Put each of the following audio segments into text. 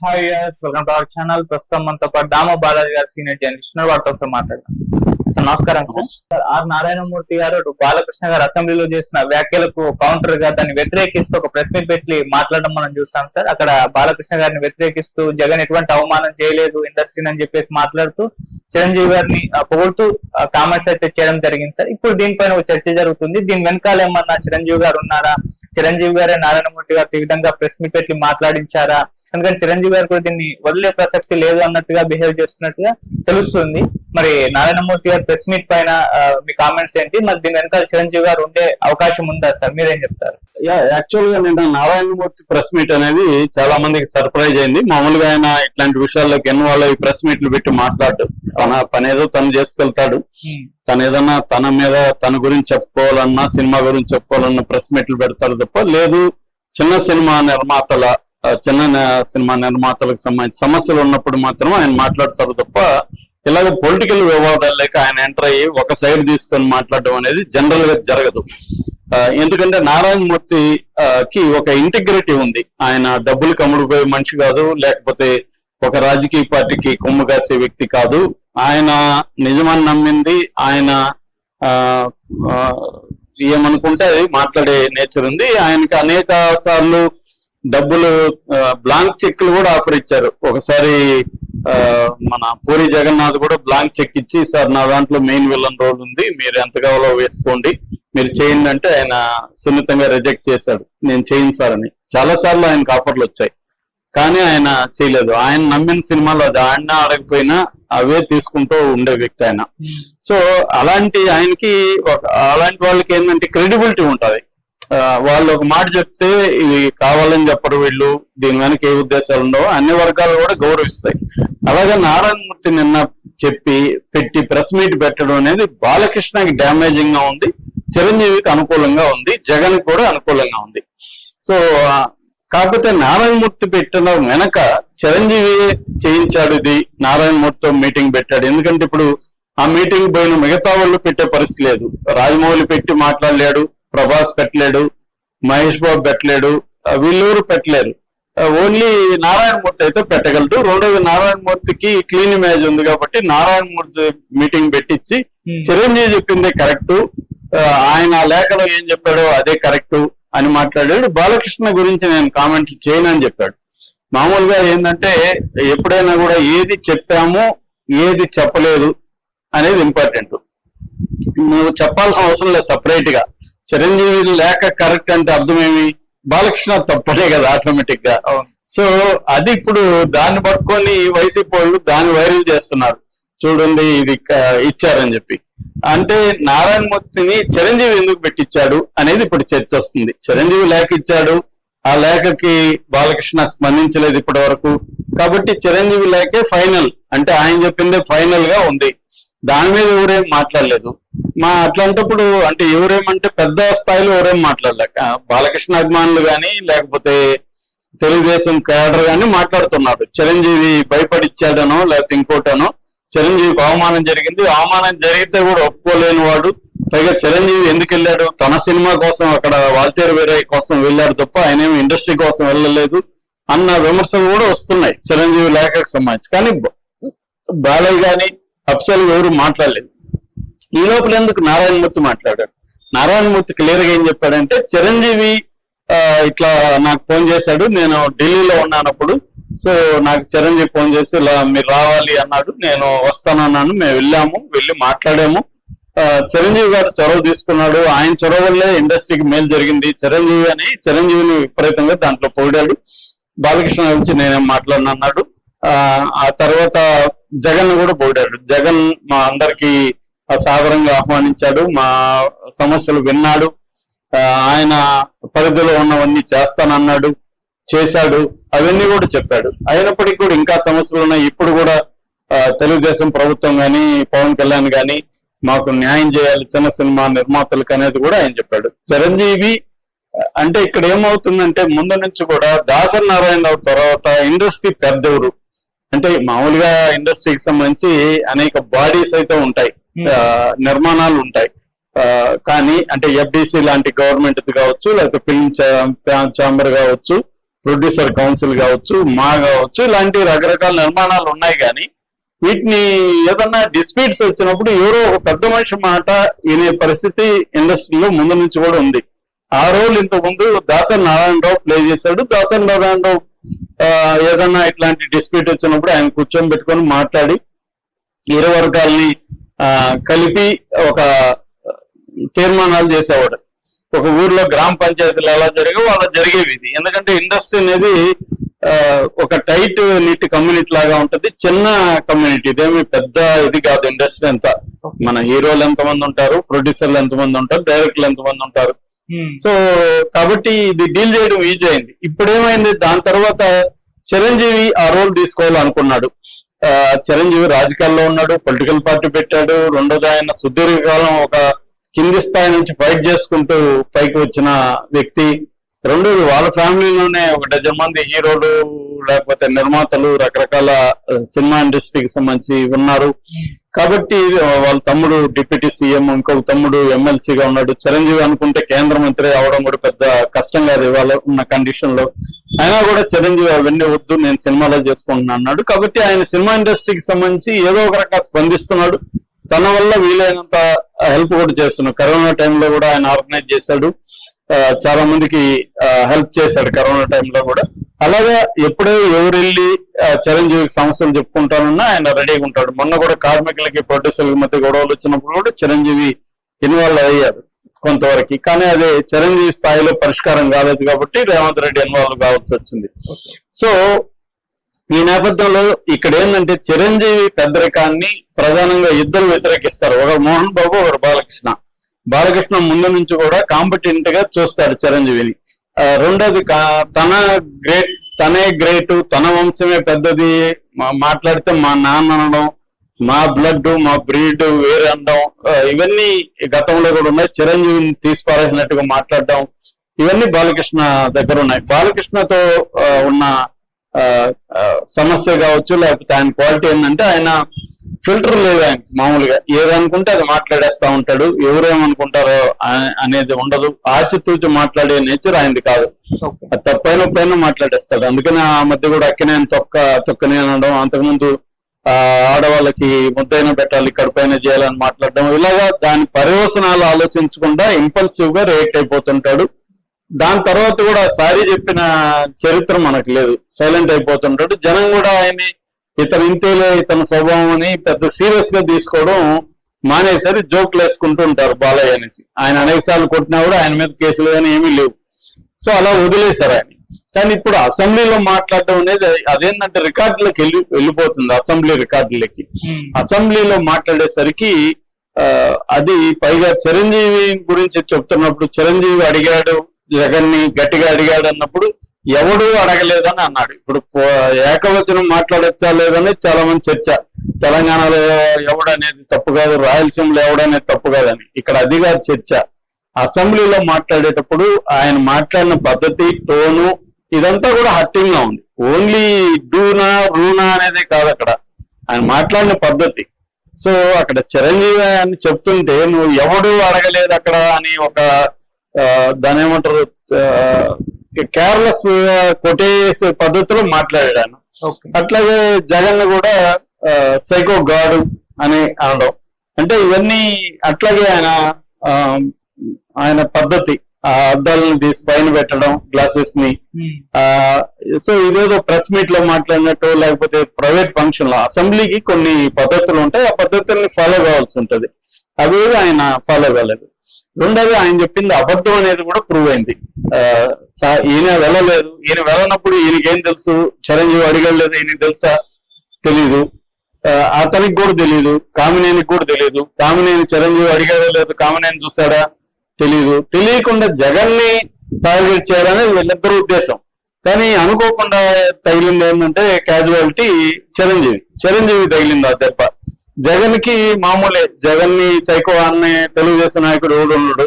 Hi welcome to our channel. ప్రస్తుతం మనతో పాటు దామో బాలాజీ గారు సీనియర్ జర్నలిస్ట్ వారితో మాట్లాడదాం. సార్ నమస్కారం. సార్ ఆర్ నారాయణమూర్తి గారు బాలకృష్ణ గారు అసెంబ్లీలో చేసిన వ్యాఖ్యలకు కౌంటర్ గా దాన్ని వ్యతిరేకిస్తూ ఒక ప్రెస్ మీట్ పెట్టి మాట్లాడడం మనం చూస్తాం సార్. అక్కడ బాలకృష్ణ గారిని వ్యతిరేకిస్తూ జగన్ ఎటువంటి అవమానం చేయలేదు ఇండస్ట్రీని అని చెప్పేసి మాట్లాడుతూ చిరంజీవి గారిని పొగుడుతూ కామెంట్స్ అయితే చేయడం జరిగింది సార్. ఇప్పుడు దీనిపైన ఒక చర్చ జరుగుతుంది. దీని వెనకాల ఏమన్నా చిరంజీవి గారు ఉన్నారా, చిరంజీవి గారే నారాయణమూర్తి గారు ఈ విధంగా ప్రెస్ మీట్ పెట్టి మాట్లాడించారా, అందుకని చిరంజీవి గారు కూడా దీన్ని వదిలే ప్రసక్తి లేదు అన్నట్టుగా బిహేవ్ చేస్తున్నట్టుగా తెలుస్తుంది. మరి నారాయణమూర్తి గారు ప్రెస్ మీట్ పైన మీ కామెంట్స్ ఏంటి, మరి దీని వెనకాల చిరంజీవి గారు ఉండే అవకాశం ఉందా సార్, మీరేం చెప్తారు? యాక్చువల్ గా నిన్న నారాయణమూర్తి ప్రెస్ మీట్ అనేది చాలా మందికి సర్ప్రైజ్ అయింది. మామూలుగా ఆయన ఇట్లాంటి విషయాల్లోకి ఇన్వాల్వ్ అయ్యి ప్రెస్ మీట్లు పెట్టి మాట్లాడు, తన పని ఏదో తను చేసుకెళ్తాడు. తను ఏదన్నా తన మీద తన గురించి చెప్పుకోవాలన్నా సినిమా గురించి చెప్పుకోవాలన్నా ప్రెస్ మీట్లు పెడతాడు తప్ప, లేదు చిన్న సినిమా నిర్మాతలకు సంబంధించి సమస్యలు ఉన్నప్పుడు మాత్రం ఆయన మాట్లాడతారు తప్ప, ఇలాగ పొలిటికల్ వివాదాలు లేక ఆయన ఎంటర్ అయ్యి ఒక సైడ్ తీసుకొని మాట్లాడడం అనేది జనరల్ గా జరగదు. ఎందుకంటే నారాయణమూర్తికి ఒక ఇంటిగ్రిటీ ఉంది. ఆయన డబ్బులు కమ్ముడుపోయే మనిషి కాదు, లేకపోతే ఒక రాజకీయ పార్టీకి కొమ్ము కాసే వ్యక్తి కాదు. ఆయన నిజమని నమ్మింది, ఆయన ఏమనుకుంటే అది మాట్లాడే నేచర్ ఉంది. ఆయనకి అనేక సార్లు డబ్బులు బ్లాంక్ చెక్లు కూడా ఆఫర్ ఇచ్చారు. ఒకసారి మన పూరి జగన్నాథ్ కూడా బ్లాంక్ చెక్ ఇచ్చి, సార్ నా దాంట్లో మెయిన్ విలన్ రోల్ ఉంది, మీరు ఎంత కావాలో వేసుకోండి, మీరు చేయండి అంటే ఆయన సున్నితంగా రిజెక్ట్ చేశాడు. నేను చేయను సార్ అని. చాలా సార్లు ఆయనకు ఆఫర్లు వచ్చాయి, కానీ ఆయన చేయలేదు. ఆయన నమ్మిన సినిమాలో అది ఆడినా ఆడకపోయినా అవే తీసుకుంటూ ఉండే వ్యక్తి ఆయన. సో అలాంటి ఆయనకి అలాంటి వాళ్ళకి ఏంటంటే క్రెడిబిలిటీ ఉంటుంది. వాళ్ళు ఒక మాట చెప్తే ఇది కావాలని చెప్పరు, వీళ్ళు దీని వెనక ఏ ఉద్దేశాలు ఉండవు, అన్ని వర్గాలు కూడా గౌరవిస్తాయి. అలాగే నారాయణమూర్తి నిన్న పెట్టి ప్రెస్ మీట్ పెట్టడం అనేది బాలకృష్ణకి డ్యామేజింగ్ గా ఉంది, చిరంజీవికి అనుకూలంగా ఉంది, జగన్ కూడా అనుకూలంగా ఉంది. సో కాకపోతే నారాయణమూర్తి పెట్టడం వెనక చిరంజీవి చేయించాడు, ఇది నారాయణమూర్తితో మీటింగ్ పెట్టాడు. ఎందుకంటే ఇప్పుడు ఆ మీటింగ్ పోయిన మిగతా వాళ్ళు పెట్టే పరిస్థితి లేదు. రాజమౌళి పెట్టి మాట్లాడలేడు, ప్రభాస్ పెట్టలేడు, మహేష్ బాబు పెట్టలేడు, వీళ్ళెవరు పెట్టలేరు. ఓన్లీ నారాయణమూర్తి అయితే పెట్టగలడు. రెండోది నారాయణమూర్తికి క్లీన్ ఇమేజ్ ఉంది కాబట్టి నారాయణమూర్తి మీటింగ్ పెట్టించి చిరంజీవి చెప్పిందే కరెక్టు, ఆయన లేఖలో ఏం చెప్పాడో అదే కరెక్టు అని మాట్లాడాడు. బాలకృష్ణ గురించి నేను కామెంట్లు చేయనని చెప్పాడు. మామూలుగా ఏంటంటే ఎప్పుడైనా కూడా ఏది చెప్పామో ఏది చెప్పలేదు అనేది ఇంపార్టెంట్. నువ్వు చెప్పాల్సిన అవసరం లేదు సపరేట్ గా. చిరంజీవి లేక కరెక్ట్ అంటే అర్థమేమి, బాలకృష్ణ తప్పనే కదా ఆటోమేటిక్ గా. సో అది ఇప్పుడు దాన్ని పట్టుకొని వైసీపీ వాళ్ళు దాన్ని వైరల్ చేస్తున్నారు, చూడండి ఇది ఇచ్చారని చెప్పి. అంటే నారాయణమూర్తిని చిరంజీవి ఎందుకు పెట్టించాడు అనేది ఇప్పుడు చర్చ వస్తుంది. చిరంజీవి లేఖ ఇచ్చాడు, ఆ లేఖకి బాలకృష్ణ స్పందించలేదు ఇప్పటి వరకు, కాబట్టి చిరంజీవి లేఖే ఫైనల్, అంటే ఆయన చెప్పిందే ఫైనల్ గా ఉంది. దాని మీద ఎవరేం మాట్లాడలేదు. అట్లాంటప్పుడు అంటే ఎవరేమంటే పెద్ద స్థాయిలో ఎవరేం మాట్లాడలేక బాలకృష్ణ అభిమానులు కానీ లేకపోతే తెలుగుదేశం కేడర్ కానీ మాట్లాడుతున్నారు. చిరంజీవి భయపడిచ్చాడనో లేకపోతే ఇంకోటనో, చిరంజీవికి అవమానం జరిగింది, అవమానం జరిగితే కూడా ఒప్పుకోలేని వాడు, పైగా చిరంజీవి ఎందుకు వెళ్ళాడు, తన సినిమా కోసం అక్కడ వాల్తేరు వీరయ్య కోసం వెళ్ళాడు తప్ప ఆయనేమి ఇండస్ట్రీ కోసం వెళ్ళలేదు అన్న విమర్శలు కూడా వస్తున్నాయి చిరంజీవి లేఖకు సంబంధించి. కానీ బాలయ్య గాని అఫ్సల్ ఎవరు మాట్లాడలేదు. ఈ లోపల ఎందుకు నారాయణమూర్తి మాట్లాడాడు. నారాయణమూర్తి క్లియర్ గా ఏం చెప్పాడంటే, చిరంజీవి ఇట్లా నాకు ఫోన్ చేశాడు, నేను ఢిల్లీలో ఉన్నానప్పుడు, సో నాకు చిరంజీవి ఫోన్ చేసి ఇలా మీరు రావాలి అన్నాడు, నేను వస్తానన్నాను, మేము వెళ్ళి మాట్లాడాము, చిరంజీవి గారు చొరవ తీసుకున్నాడు, ఆయన చొరవ వల్లే ఇండస్ట్రీకి మేలు జరిగింది చిరంజీవి అని చిరంజీవిని విపరీతంగా దాంట్లో పొగిడాడు. బాలకృష్ణ గురించి నేనేం మాట్లాడిన అన్నాడు. ఆ తర్వాత జగన్ కూడా పొగిడాడు. జగన్ మా అందరికి సాదరంగా ఆహ్వానించాడు, మా సమస్యలు విన్నాడు, ఆయన పరిధిలో ఉన్నవన్నీ చేస్తానన్నాడు, చేశాడు, అవన్నీ కూడా చెప్పాడు. అయినప్పటికీ కూడా ఇంకా సమస్యలు ఉన్నాయి. ఇప్పుడు కూడా తెలుగుదేశం ప్రభుత్వం కానీ పవన్ కళ్యాణ్ కానీ మాకు న్యాయం చేయాలి చిన్న సినిమా నిర్మాతలకు అనేది కూడా ఆయన చెప్పాడు. చిరంజీవి అంటే ఇక్కడ ఏమవుతుందంటే ముందు నుంచి కూడా దాసరి నారాయణరావు తర్వాత ఇండస్ట్రీ పెద్దెవరు అంటే మామూలుగా ఇండస్ట్రీకి సంబంధించి అనేక బాడీస్ అయితే ఉంటాయి, నిర్మాణాలు ఉంటాయి. కానీ అంటే ఎఫ్డిసి లాంటి గవర్నమెంట్ కావచ్చు, లేకపోతే ఫిల్మ్ ఛాంబర్ కావచ్చు, ప్రొడ్యూసర్ కౌన్సిల్ కావచ్చు, కావచ్చు, ఇలాంటి రకరకాల నిర్మాణాలు ఉన్నాయి. కానీ వీటిని ఏదన్నా డిస్ప్యూట్స్ వచ్చినప్పుడు ఎవరో ఒక పెద్ద మనిషి మాట వినే పరిస్థితి ఇండస్ట్రీలో ముందు నుంచి కూడా ఉంది. ఆ రోల్ ఇంతకు ముందు దాసరి నారాయణరావు ప్లే చేశాడు. దాసరి నారాయణరావు ఏదన్నా ఇట్లాంటి డిస్ప్యూట్ వచ్చినప్పుడు ఆయన కూర్చొని పెట్టుకొని మాట్లాడి ఇరు వర్గాల్ని కలిపి ఒక తీర్మానాలు చేసేవాడు. ఒక ఊర్లో గ్రామ పంచాయతీలు ఎలా జరిగాయో అలా జరిగేవి ఇది. ఎందుకంటే ఇండస్ట్రీ అనేది ఒక టైట్ నీట్ కమ్యూనిటీ లాగా ఉంటది, చిన్న కమ్యూనిటీ, ఇదేమి పెద్ద ఇది కాదు. ఇండస్ట్రీ అంతా మన హీరోలు ఎంతమంది ఉంటారు, ప్రొడ్యూసర్లు ఎంతమంది ఉంటారు, డైరెక్టర్లు ఎంతమంది ఉంటారు. సో కాబట్టి ఇది డీల్ చేయడం ఈజీ అయింది. ఇప్పుడు ఏమైంది, దాని తర్వాత చిరంజీవి ఆ రోల్ తీసుకోవాలనుకున్నాడు. చిరంజీవి రాజకీయాల్లో ఉన్నాడు, పొలిటికల్ పార్టీ పెట్టాడు. రెండోది ఆయన సుదీర్ఘకాలం ఒక కింది స్థాయి నుంచి ఫైట్ చేసుకుంటూ పైకి వచ్చిన వ్యక్తి. రెండోది వాళ్ళ ఫ్యామిలీలోనే ఒక డజన్ మంది హీరోలు లేకపోతే నిర్మాతలు రకరకాల సినిమా ఇండస్ట్రీకి సంబంధించి ఉన్నారు. కాబట్టి వాళ్ళ తమ్ముడు డిప్యూటీ సీఎం, ఇంకొక తమ్ముడు ఎమ్మెల్సీగా ఉన్నాడు. చిరంజీవి అనుకుంటే కేంద్ర మంత్రి అవడం కూడా పెద్ద కష్టం కాదు ఇవాళ ఉన్న కండిషన్ లో. అయినా కూడా చిరంజీవి అవన్నీ వద్దు, నేను సినిమాలో చేసుకుంటున్నా అన్నాడు. కాబట్టి ఆయన సినిమా ఇండస్ట్రీకి సంబంధించి ఏదో ఒక రకంగా స్పందిస్తున్నాడు. తన వల్ల వీలైనంత హెల్ప్ కూడా చేస్తున్నాడు. కరోనా టైంలో కూడా ఆయన ఆర్గనైజ్ చేశాడు, చాలా మందికి హెల్ప్ చేశాడు కరోనా టైంలో కూడా. అలాగే ఎప్పుడే ఎవరు వెళ్ళి చిరంజీవికి సమస్యలు చెప్పుకుంటానన్నా ఆయన రెడీగా ఉంటాడు. మొన్న కూడా కార్మికులకి ప్రొడ్యూసర్ల మధ్య గొడవలు వచ్చినప్పుడు కూడా చిరంజీవి ఇన్వాల్వ్ అయ్యారు కొంతవరకు. కానీ అదే చిరంజీవి స్థాయిలో పరిష్కారం కాలేదు కాబట్టి రేవంత్ రెడ్డి ఇన్వాల్వ్ కావాల్సి వచ్చింది. సో ఈ నేపథ్యంలో ఇక్కడ ఏంటంటే చిరంజీవి పెద్దరికాన్ని ప్రధానంగా ఇద్దరు వ్యతిరేకిస్తారు. ఒకరు మోహన్ బాబు, ఒకరు బాలకృష్ణ. బాలకృష్ణ ముందు నుంచి కూడా కాంపిటెంట్ గా చూస్తాడు చిరంజీవిని. రెండోది తనే గ్రేట్, తన వంశమే పెద్దది, మాట్లాడితే మా నాన్న అనడం, మా బ్లడ్ మా బ్రీడ్ వేరే అనడం, ఇవన్నీ గతంలో కూడా ఉన్నాయి. చిరంజీవిని తీసిపారేసినట్టుగా మాట్లాడడం, ఇవన్నీ బాలకృష్ణ దగ్గర ఉన్నాయి. బాలకృష్ణతో ఉన్న సమస్య కావచ్చు, లేకపోతే ఆయన క్వాలిటీ ఏంటంటే ఆయన ఫిల్టర్ లేదు. ఆయన మామూలుగా ఏదనుకుంటే అది మాట్లాడేస్తా ఉంటాడు. ఎవరేమనుకుంటారో అనేది ఉండదు. ఆచితూచి మాట్లాడే నేచర్ ఆయనది కాదు. అది తప్పైన మాట్లాడేస్తాడు. అందుకని ఆ మధ్య కూడా అక్కినేని తొక్కనే అనడం, అంతకుముందు ఆడవాళ్ళకి ముద్దైన పెట్టాలి, కడుపైన చేయాలని మాట్లాడడం, ఇలాగా దాని పర్యవసనాలు ఆలోచించకుండా ఇంపల్సివ్ గా రియాక్ట్ అయిపోతుంటాడు. దాని తర్వాత కూడా సారీ చెప్పిన చరిత్ర మనకు లేదు, సైలెంట్ అయిపోతుంటాడు. జనం కూడా ఆయన్ని ఇతను ఇంతేలే, ఇతని స్వభావం అని పెద్ద సీరియస్ గా తీసుకోవడం మానేసరి జోక్లు వేసుకుంటూ ఉంటారు బాలయ్య అనేసి. ఆయన అనేక సార్లు కొట్టినా కూడా ఆయన మీద కేసులు కానీ ఏమీ లేవు. సో అలా వదిలేశారు ఆయన. కానీ ఇప్పుడు అసెంబ్లీలో మాట్లాడడం అనేది అదేంటంటే రికార్డులకు వెళ్ళిపోతుంది. అసెంబ్లీ రికార్డులకి అసెంబ్లీలో మాట్లాడేసరికి అది పైగా చిరంజీవి గురించి చెప్తున్నప్పుడు చిరంజీవి అడిగాడు, జగన్ ని గట్టిగా అడిగాడు అన్నప్పుడు ఎవడు అడగలేదని అన్నాడు. ఇప్పుడు ఏకవచనం మాట్లాడచ్చా లేదని చాలా మంది చర్చ. తెలంగాణలో ఎవడనేది తప్పు కాదు, రాయలసీమలో ఎవడనేది తప్పు కాదని. ఇక్కడ అది కాదు చర్చ. అసెంబ్లీలో మాట్లాడేటప్పుడు ఆయన మాట్లాడిన పద్ధతి, టోను, ఇదంతా కూడా హట్టింగ్ గా ఉంది. ఓన్లీ డూనా రూనా అనేది కాదు అక్కడ ఆయన మాట్లాడిన పద్ధతి. సో అక్కడ చిరంజీవి అని చెప్తుంటే నువ్వు ఎవడు అడగలేదు అక్కడ అని ఒక దాని ఏమంటారు కేర్లెస్ కొట్టేసే పద్ధతిలో మాట్లాడాను. అట్లాగే జగన్ కూడా సైకో గాడు అని అనడం, అంటే ఇవన్నీ అట్లాగే ఆయన పద్ధతి. ఆ అద్దాలను తీసి పైన పెట్టడం, గ్లాసెస్ ని. సో ఇదేదో ప్రెస్ మీట్ లో మాట్లాడినట్టు, లేకపోతే ప్రైవేట్ ఫంక్షన్ లో. అసెంబ్లీకి కొన్ని పద్ధతులు ఉంటాయి, ఆ పద్ధతుల్ని ఫాలో కావాల్సి ఉంటది. అవి ఆయన ఫాలో కాలేదు. రెండోది ఆయన చెప్పింది అబద్ధం అనేది కూడా ప్రూవ్ అయింది. ఈయన వెళ్ళలేదు, ఈయన వెళ్ళనప్పుడు ఈయనకేం తెలుసు, చిరంజీవి అడిగలేదు, ఈయనకి తెలుసా తెలీదు, అతనికి కూడా తెలియదు, కామినేనికి కూడా తెలియదు. కామినేని చిరంజీవి అడిగాడో లేదు, కామినేని చూసాడా తెలీదు. తెలియకుండా జగన్ ని టార్గెట్ చేయాలనేది వీళ్ళిద్దరు ఉద్దేశం. కానీ అనుకోకుండా తగిలింది ఏంటంటే క్యాజువాలిటీ చిరంజీవి తగిలింది ఆ దెబ్బ. జగన్ కి మామూలే, జగన్ ని సైకో అనే తెలుగుదేశం నాయకుడు ఎవడు ఉన్నాడు,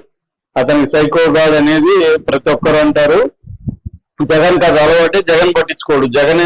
అతనికి సైకో గాడ్ అనేది ప్రతి ఒక్కరు అంటారు. జగన్ కాదు అలవాటే, జగన్ పట్టించుకోడు. జగన్